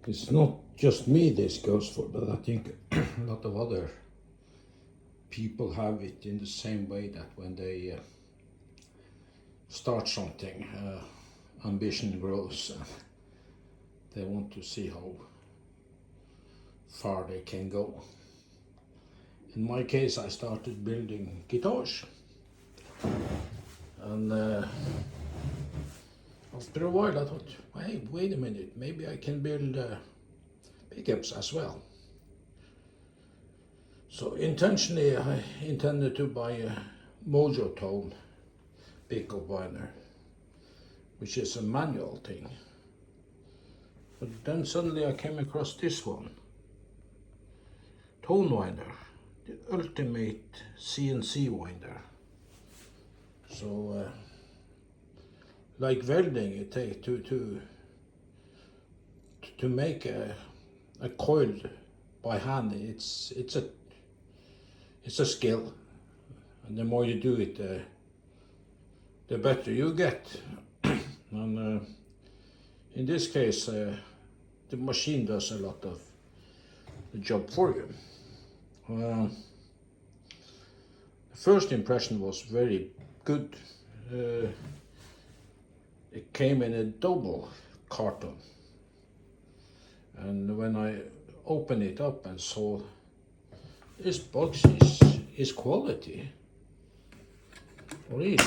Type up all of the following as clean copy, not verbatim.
It's not just me this goes for, but I think a lot of other people have it in the same way, that when they start something, ambition grows. They want to see how far they can go. In my case, I started building guitars, and after a while I thought, hey, wait a minute, maybe I can build pickups as well. So intentionally I intended to buy a Mojo Tone pickup winder, which is a manual thing. But then suddenly I came across this one, Tonewinder, the ultimate CNC winder. So like welding, it takes to make a coil by hand. It's a skill, and the more you do it, the better you get. And in this case, the machine does a lot of the job for you. The first impression was very good. It came in a double carton, and when I opened it up and saw this box is quality. Really.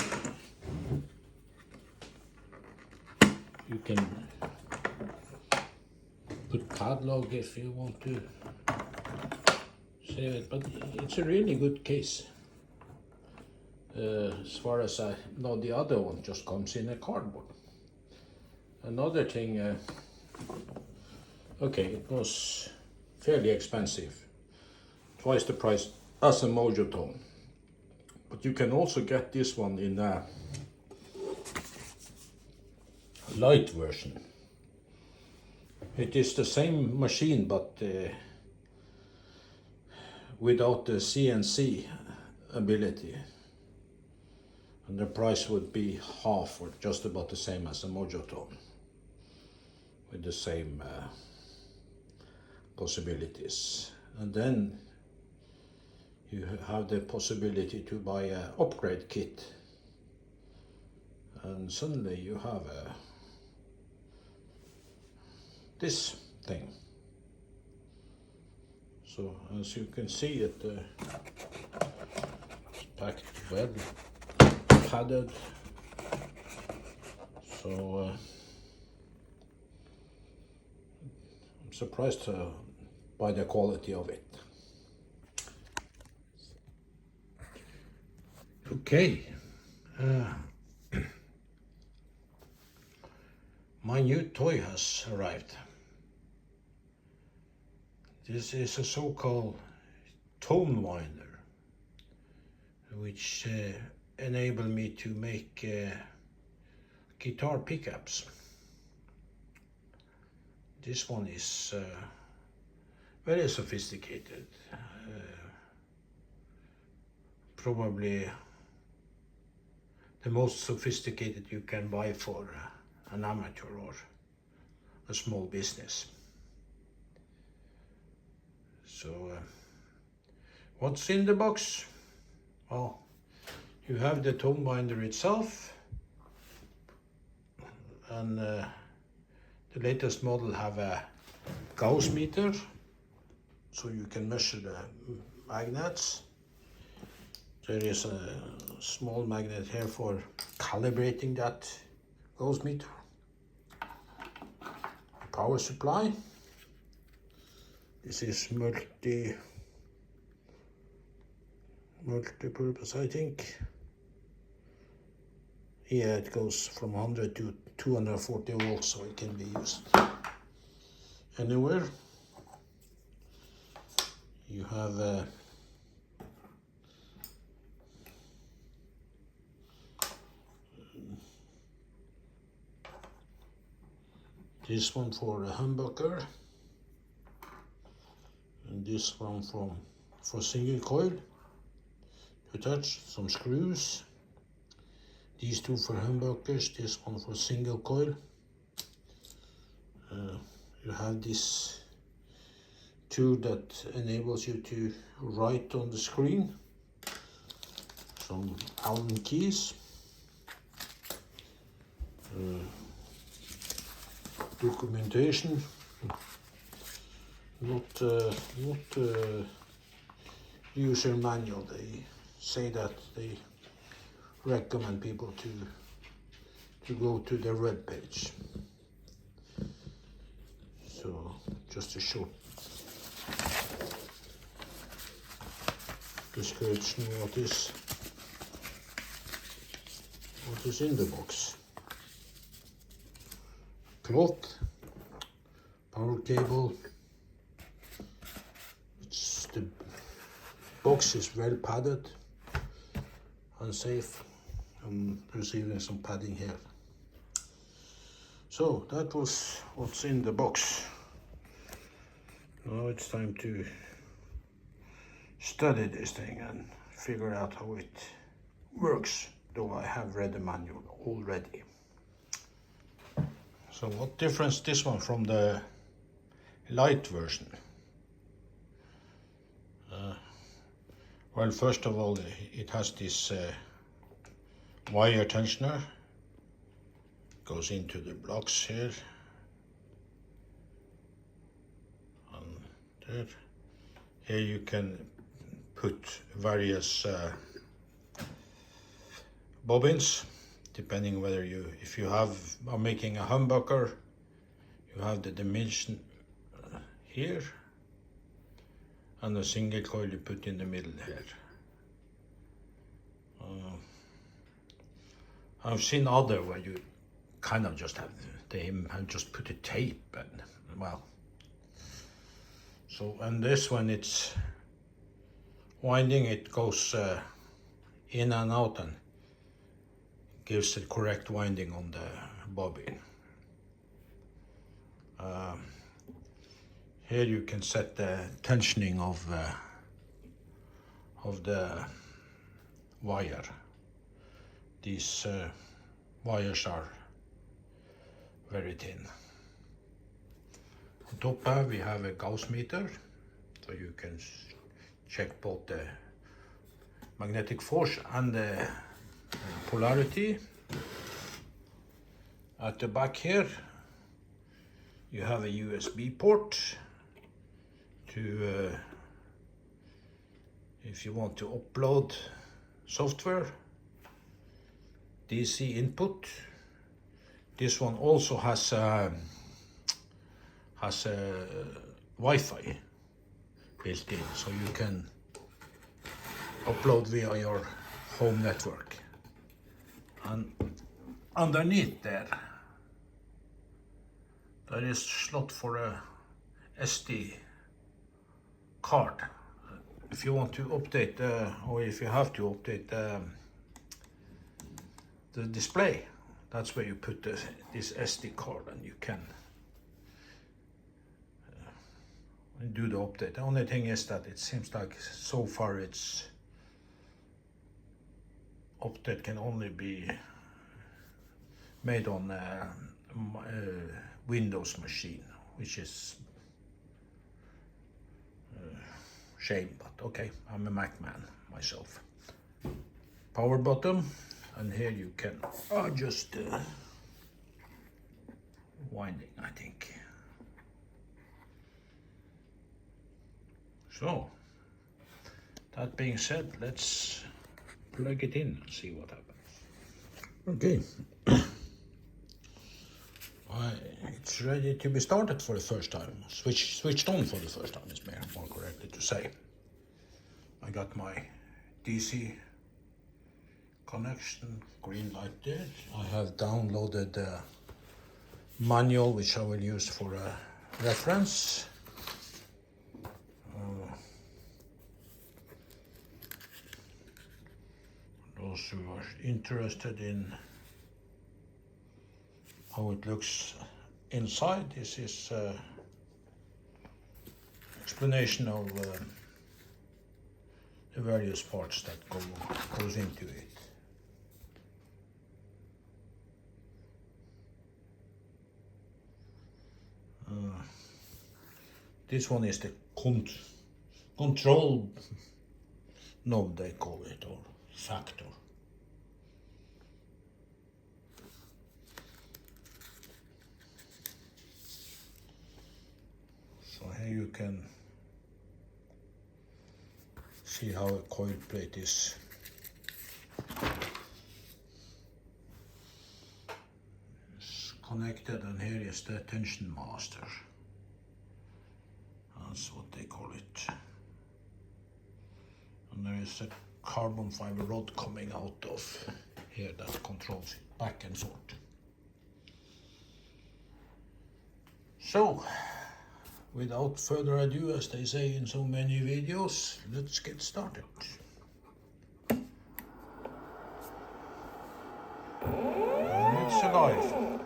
You can put padlock if you want to save it, but it's a really good case. As far as I know, the other one just comes in a cardboard. Another thing, okay, it was fairly expensive, twice the price as a Mojo Tone, but you can also get this one in a light version. It is the same machine, but without the CNC ability, and the price would be half or just about the same as a Mojo Tone, with the same possibilities. And then you have the possibility to buy an upgrade kit, and suddenly you have this thing. So as you can see, it packed well, padded. So I'm surprised by the quality of it. Okay, my new toy has arrived. This is a so-called Tonewinder, which enable me to make guitar pickups. This one is very sophisticated, probably the most sophisticated you can buy for an amateur or a small business. So what's in the box? Well, you have the Tonewinder itself, and the latest model have a Gauss meter, so you can measure the magnets. There is a small magnet here for calibrating that Gauss meter. Power supply. This is multi-purpose, I think. Yeah, it goes from 100 to 240 volts, so it can be used anywhere. You have this one for a humbucker, and this one for single coil to touch, some screws, these two for humbuckers, this one for single coil, you have this tool that enables you to write on the screen. Some Allen keys. Documentation. Not user manual. They say that they recommend people to go to their web page. So just a short description what is in the box. Clock, power cable. The box is well padded and safe. I'm receiving some padding here. So that was what's in the box. Now it's time to study this thing and figure out how it works, though I have read the manual already. So what difference this one from the light version? Well, first of all, it has this wire tensioner. Goes into the blocks here. And there. Here you can put various bobbins, depending whether if you are making a humbucker, you have the dimension here, and a single coil you put in the middle here. I've seen other where you kind of just have and just put a tape and well. So and this one it's winding, it goes in and out and gives the correct winding on the bobbin. Here you can set the tensioning of the wire. These wires are very thin. On top we have a Gauss meter, so you can check both the magnetic force and the polarity. At the back here you have a USB port to if you want to upload software. DC input. This one also has a Wi-Fi built in, so you can upload via your home network. And underneath there is slot for a SD card. If you want to update or if you have to update the display, that's where you put this SD card, and you can do the update. The only thing is that it seems like so far its update can only be made on a Windows machine, which is shame, but okay, I'm a Mac man myself. Power button, and here you can adjust the winding, I think. So, that being said, let's plug it in and see what happens. Okay. It's ready to be started for the first time. Switched on for the first time is more correctly to say. I got my DC connection, green light there. I have downloaded the manual, which I will use for a reference. Those who are interested in how it looks inside, this is explanation of the various parts that goes into it. This one is the control knob, they call it, or factor. So here you can see how a coil plate is connected, and here is the tension master. That's what they call it. And there is a carbon fiber rod coming out of here that controls it back and forth. So, without further ado, as they say in so many videos, let's get started. And it's alive.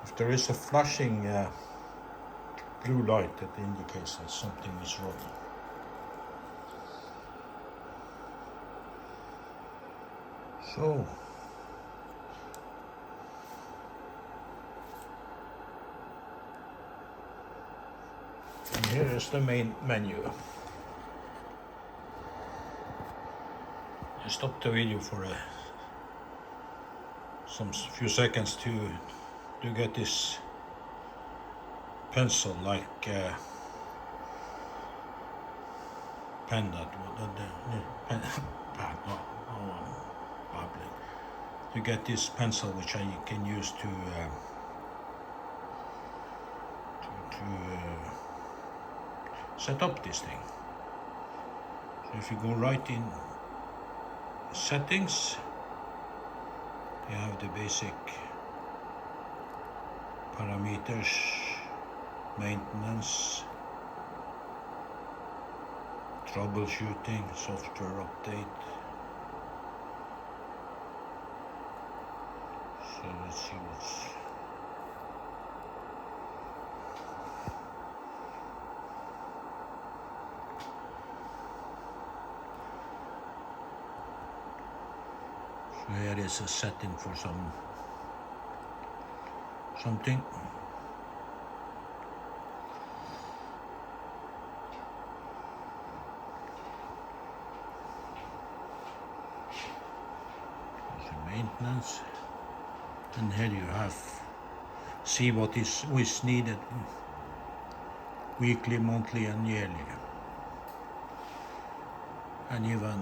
If there is a flashing blue light, that indicates that something is wrong. So, and here is the main menu. I stopped the video for some few seconds to get this pencil like pen that to get this pencil which I can use to set up this thing. So if you go right in settings, you have the basic parameters, maintenance, troubleshooting, software update. So let's see what's... So here is a setting for something. Maintenance, and here you have see what is needed weekly, monthly and yearly, and even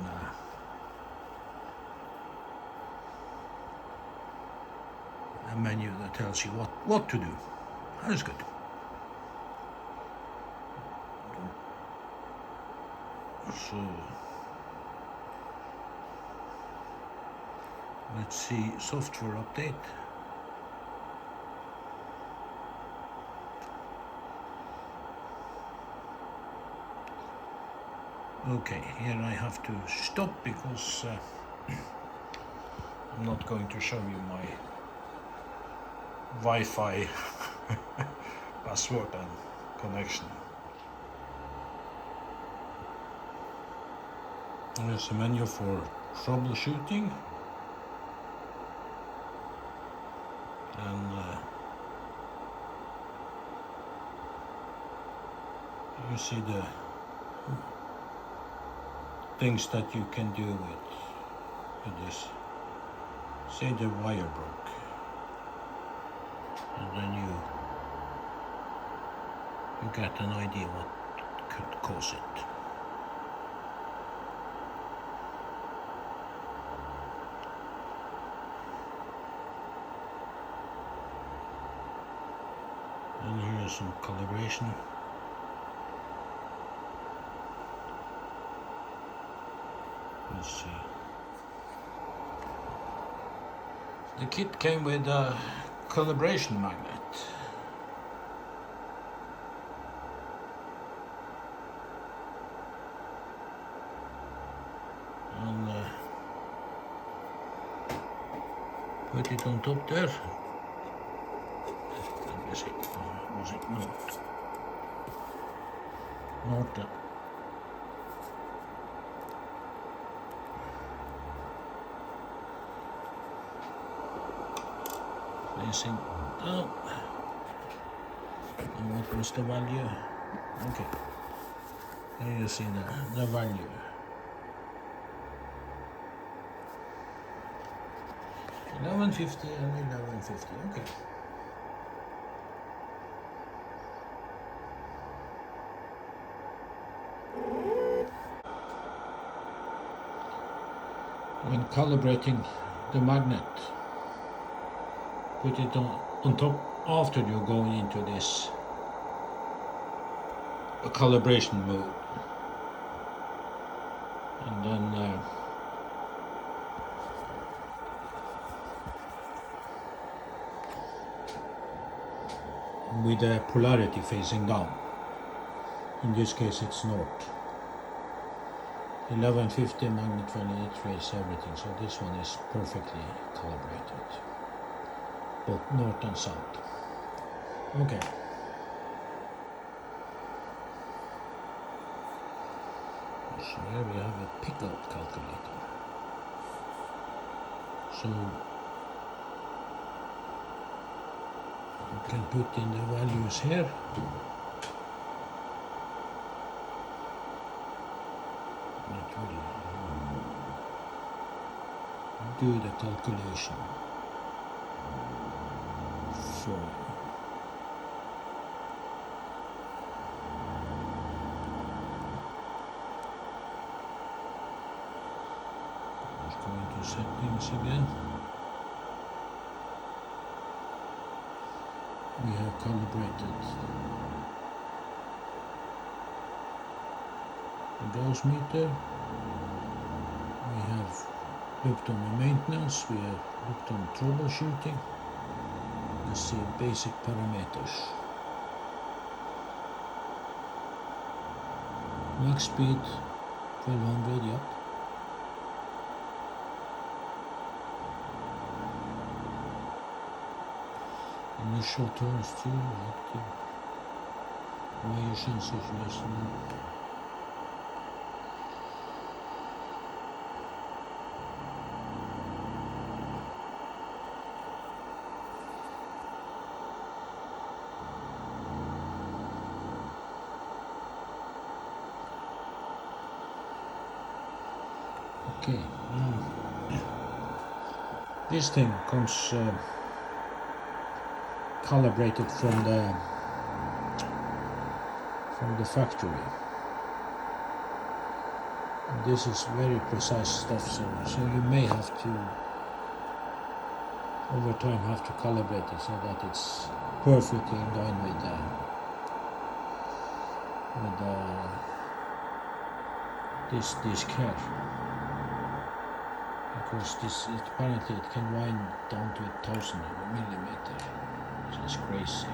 a menu that tells you what to do. That is good. So let's see, software update. Okay, here I have to stop because I'm not going to show you my Wi-Fi password and connection. There's a menu for troubleshooting. And you see the things that you can do with this. Say the wire broke, and then you get an idea what could cause it. And here is some calibration. Let's see. The kit came with a calibration magnet. And put it on top there. Let me see. Was it not? Norton. Placing down. And what was the value? Okay. Here you see the value. 1150 and 1150. Okay. When calibrating the magnet, put it on top after you're going into this calibration mode, and then with the polarity facing down. In this case it's north. 1150 magnet value, it traces everything, so this one is perfectly calibrated, both north and south. Okay. So here we have a pickup calculator. So you can put in the values here. It will do the calculation for let's go into settings again. We have calibrated the dose meter. We have looked on the maintenance. We have looked on troubleshooting. Let's see basic parameters. Max speed 1200, yep. Initial turns too, active. Wire sensors listening. Okay, this thing comes calibrated from the factory. And this is very precise stuff, so you may have to over time have to calibrate it so that it's perfectly in line with this disc here. Because apparently it can wind down to 1000 millimeter, which is crazy.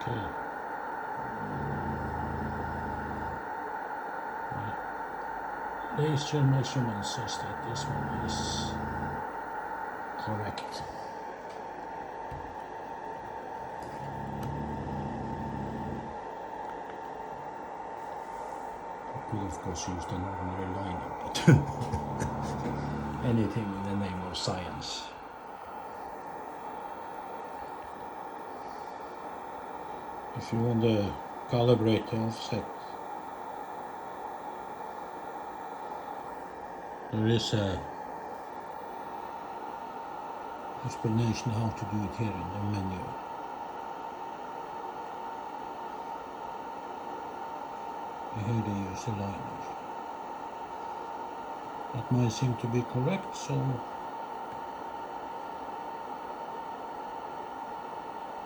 Okay. The initial measurement says that this one is correct. I could of course use an ordinary liner, but anything in the name of science. If you want to calibrate the offset, there is a explanation how to do it here in the menu. Here they use a liner. That might seem to be correct, so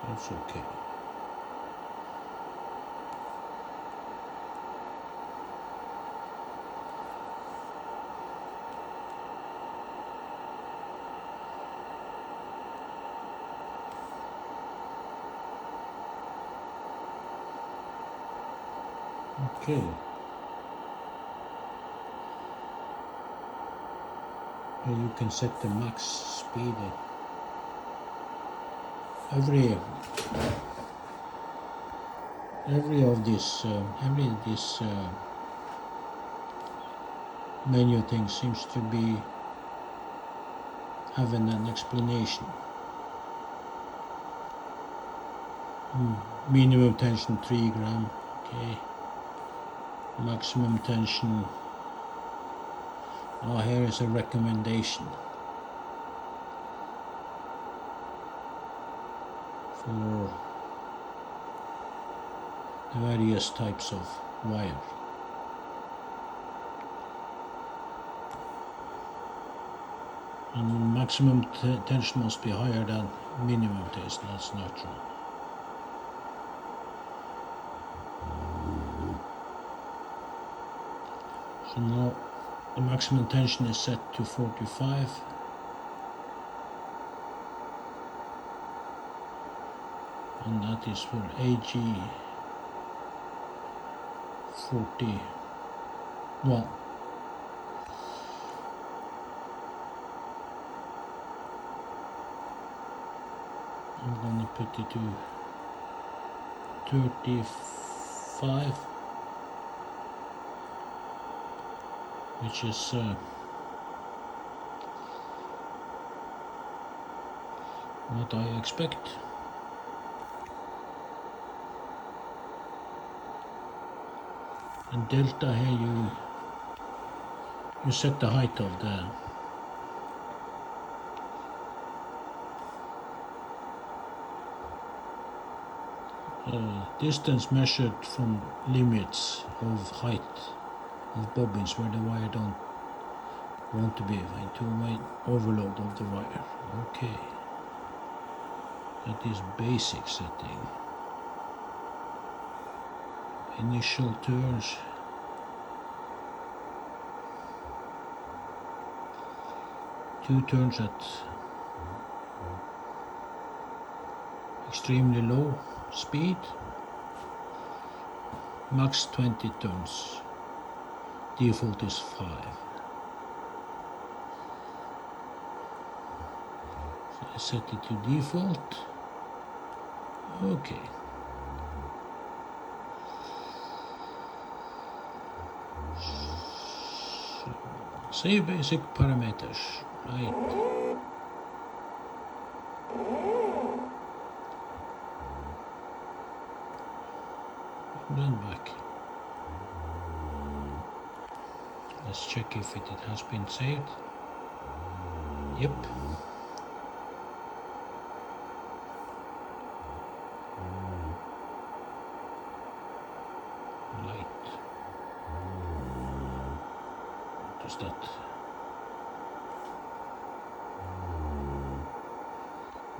that's okay. Okay. Here you can set the max speed. Every of these menu things seems to be having an explanation. Minimum tension 3 gram. Okay. Maximum tension. Oh, here is a recommendation for the various types of wire. And maximum tension must be higher than minimum tension. That's not true. So now the maximum tension is set to 45. And that is for AG 41. I'm gonna put it to 35, which is what I expect. And delta here you set the height of the distance measured from limits of height of bobbins where the wire don't want to be, to avoid overload of the wire. Okay, that is basic setting. Initial turns. Two turns at extremely low speed. Max 20 turns. Default is 5. So I set it to default. Okay. Save basic parameters. Right. Then back. Let's check if it has been saved. Yep. Light. What is that?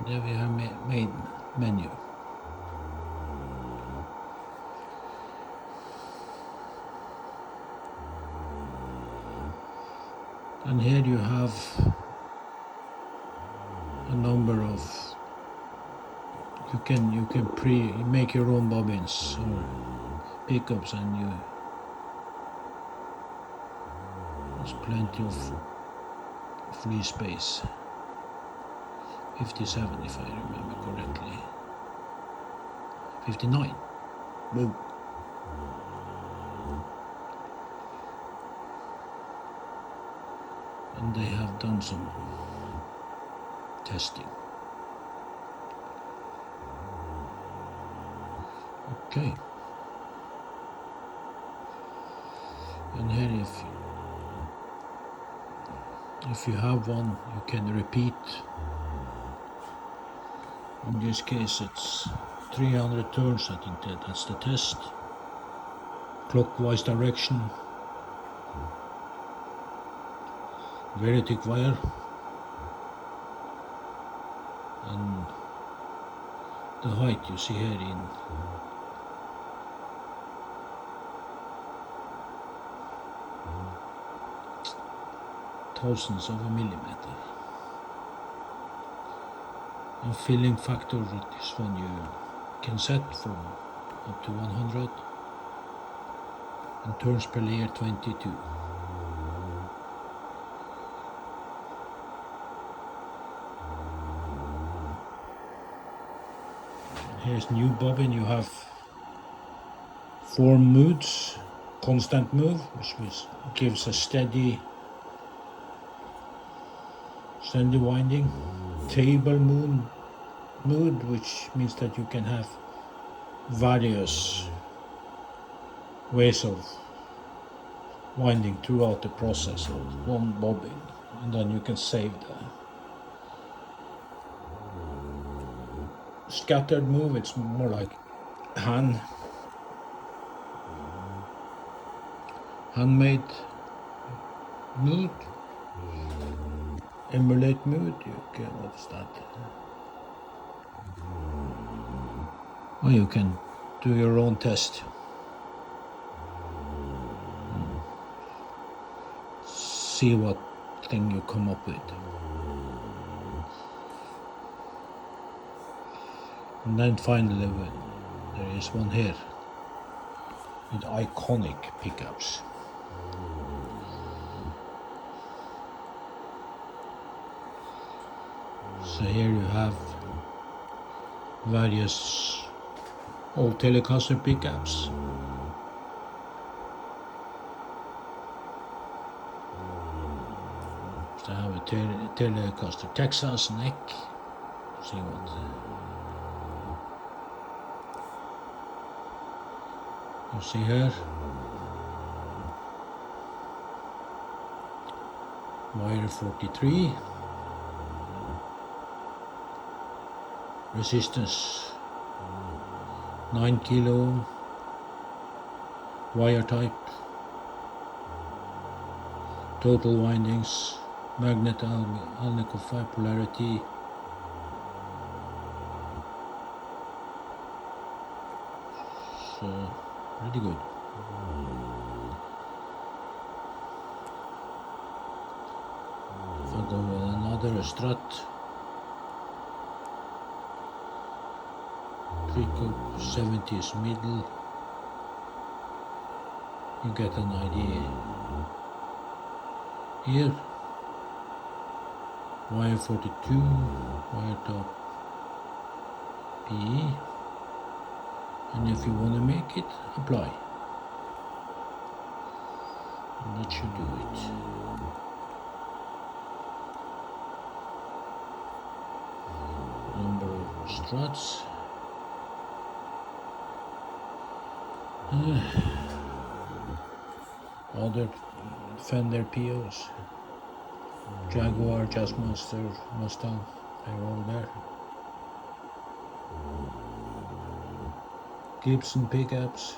There we have main menu. And here you have a number of, you can make your own bobbins or pickups, and there's plenty of free space. 57 if I remember correctly. 59. Boom. And they have done some testing. Okay. And here if you have one, you can repeat. In this case it's 300 turns, I think that's the test. Clockwise direction. Very thick wire. And the height you see here in thousandths of a millimeter. And filling factor with this one you can set from up to 100. and turns per layer 22. Here's new bobbin. You have 4 moods. Constant move, which gives a steady winding. Table mood, which means that you can have various ways of winding throughout the process of one bobbin, and then you can save the scattered move. It's more like handmade mood. Emulate mood. What is that? Oh, you can do your own test. See what thing you come up with. And then finally there is one here with iconic pickups. So here you have various old Telecaster pickups. So I have a Telecaster Texas neck. See what you see here. Wire 43. Resistance 9 kilo. Wire type. Total windings. Magnet Alnico 5 polarity. So pretty good. If I go with another strut, pickup 70s middle, you get an idea. Here, wire 42, wire top PE, and if you want to make it, apply. And that should do it. Number of struts. Other Fender POs. Jaguar, Jazzmaster, Mustang, they're all there. Gibson pickups.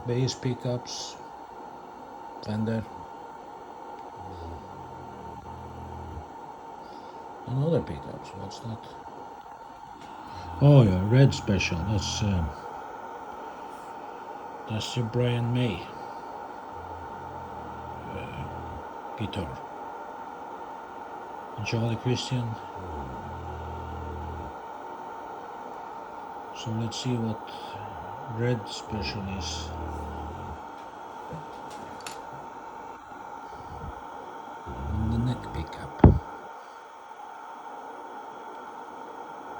Bass pickups, Fender, and other pickups. What's that? Oh yeah, Red Special. That's the Brian May guitar. And Charlie Christian. So let's see what Red Special is. And the neck pickup.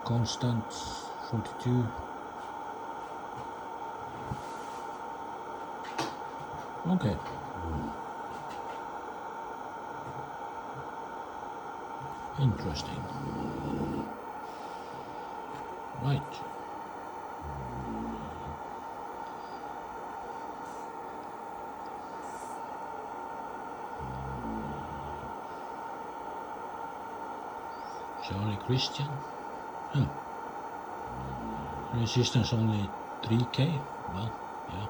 Constant 42. Okay. Interesting. Right. Charlie Christian. Huh. Resistance only 3K. Well, yeah.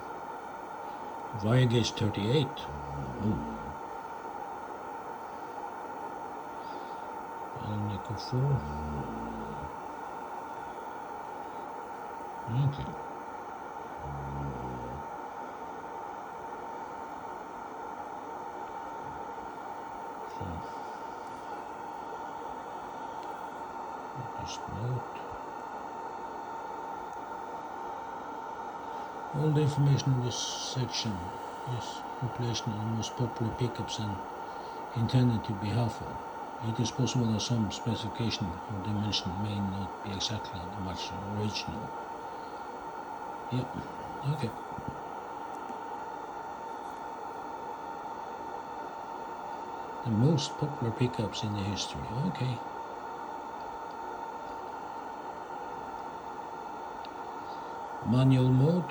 Wire gauge 38. Ooh. Alnico 4. Okay. Just note. All the information in this section is population of the most popular pickups and intended to be helpful. It is possible that some specification or dimension may not be exactly the match original. Yep, okay. The most popular pickups in the history, okay. Manual mode.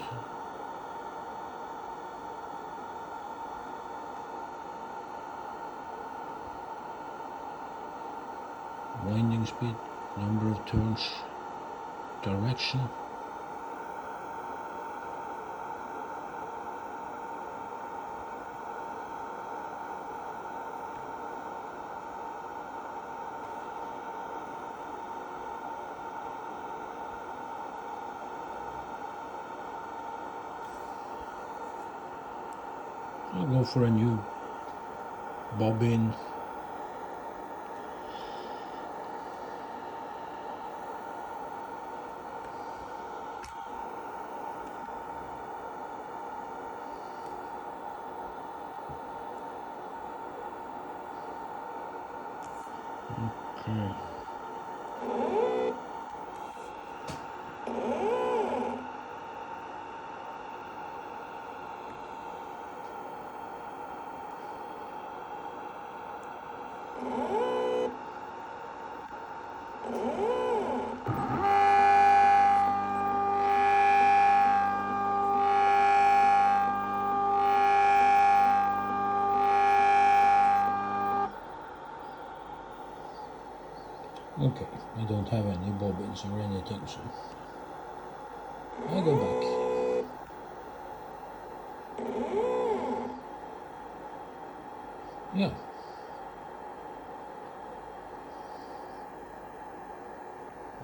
Winding speed, number of turns, direction. I'll go for a new bobbin. Okay. Okay, I don't have any bobbins or anything, so I go back. Yeah.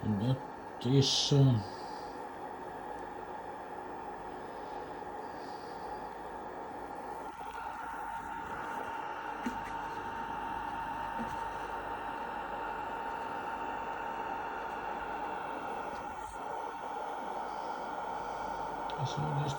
And that is so just